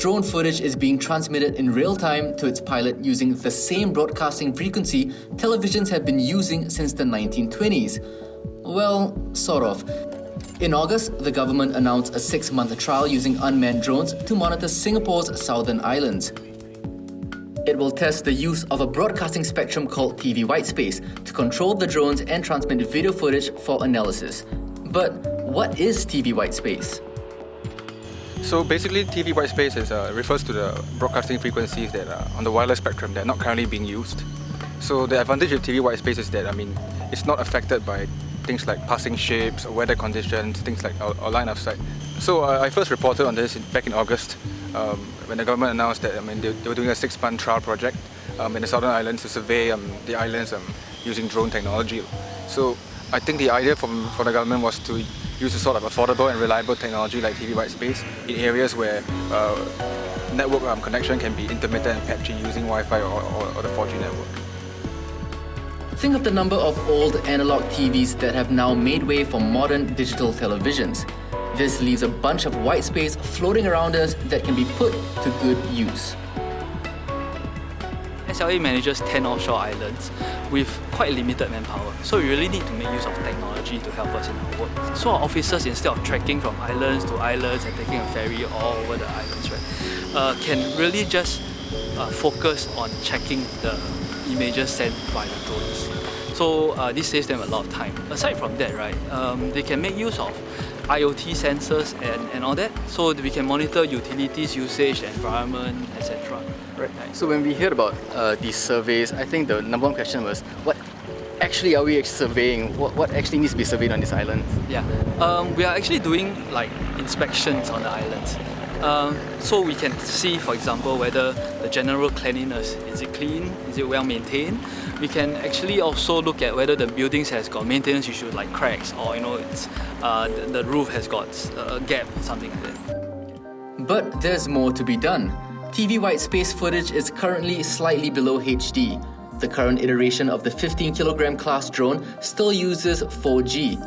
drone footage is being transmitted in real time to its pilot using the same broadcasting frequency televisions have been using since the 1920s. Well, sort of. In August, the government announced a 6-month trial using unmanned drones to monitor Singapore's southern islands. It will test the use of a broadcasting spectrum called TV whitespace to control the drones and transmit video footage for analysis. But what is TV whitespace? So basically, TV whitespace refers to the broadcasting frequencies that are on the wireless spectrum that are not currently being used. So the advantage of TV whitespace is that, it's not affected by things like passing ships or weather conditions, things like our line of sight. So I first reported on this back in August when the government announced that they were doing a 6-month trial project in the southern islands to survey the islands using drone technology. So I think the idea for the government was to use a sort of affordable and reliable technology like TV whitespace in areas where network connection can be intermittent and patchy using Wi-Fi or the 4G network. Think of the number of old analog TVs that have now made way for modern digital televisions. This leaves a bunch of white space floating around us that can be put to good use. SLA manages 10 offshore islands with quite limited manpower, so we really need to make use of technology to help us in our work. So our officers, instead of trekking from islands to islands and taking a ferry all over the islands, can really just focus on checking the images sent by the drones. So this saves them a lot of time. Aside from that, they can make use of IoT sensors and all that, so that we can monitor utilities usage, environment, etc. Right. So when we heard about these surveys, I think the number one question was, what actually are we surveying? What actually needs to be surveyed on this island? Yeah, we are actually doing like inspections on the islands. So we can see, for example, whether the general cleanliness, is it clean, is it well maintained. We can actually also look at whether the buildings has got maintenance issues like cracks, or it's the roof has got a gap or something like that. But there's more to be done. TV whitespace footage is currently slightly below HD. The current iteration of the 15kg class drone still uses 4G.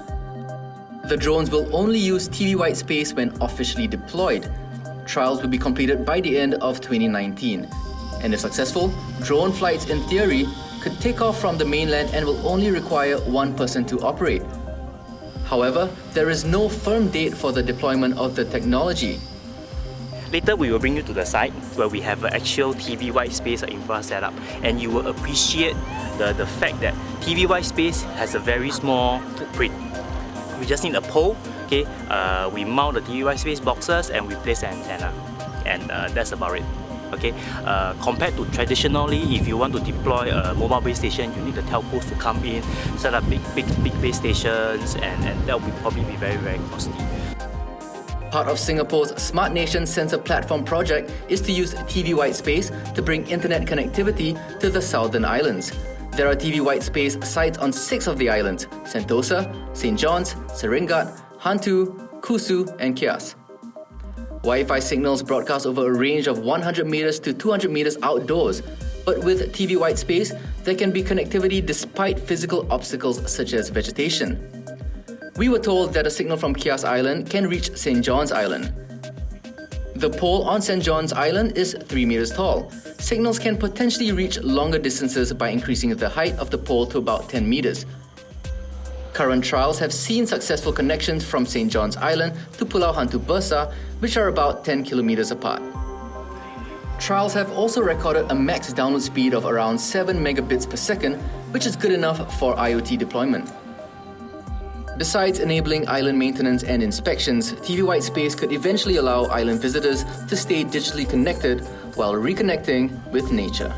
The drones will only use TV whitespace when officially deployed. Trials will be completed by the end of 2019. And if successful, drone flights in theory could take off from the mainland and will only require one person to operate. However, there is no firm date for the deployment of the technology. Later, we will bring you to the site where we have an actual TV whitespace infra setup, and you will appreciate the fact that TV whitespace has a very small footprint. We just need a pole, okay? We mount the TV whitespace boxes and we place an antenna, and that's about it. Okay, compared to traditionally, if you want to deploy a mobile base station, you need the telcos to come in, set up big base stations, and that will probably be very, very costly. Part of Singapore's Smart Nation Sensor Platform project is to use TV whitespace to bring internet connectivity to the southern islands. There are TV whitespace sites on 6 of the islands: Sentosa, St. John's, Seringat, Hantu, Kusu, and Kias. Wi-Fi signals broadcast over a range of 100 meters to 200 meters outdoors, but with TV whitespace, there can be connectivity despite physical obstacles such as vegetation. We were told that a signal from Kias Island can reach St. John's Island. The pole on St. John's Island is 3 meters tall. Signals can potentially reach longer distances by increasing the height of the pole to about 10 meters. Current trials have seen successful connections from St. John's Island to Pulau Hantu Besar, which are about 10 kilometers apart. Trials have also recorded a max download speed of around 7 megabits per second, which is good enough for IoT deployment. Besides enabling island maintenance and inspections, TV whitespace could eventually allow island visitors to stay digitally connected while reconnecting with nature.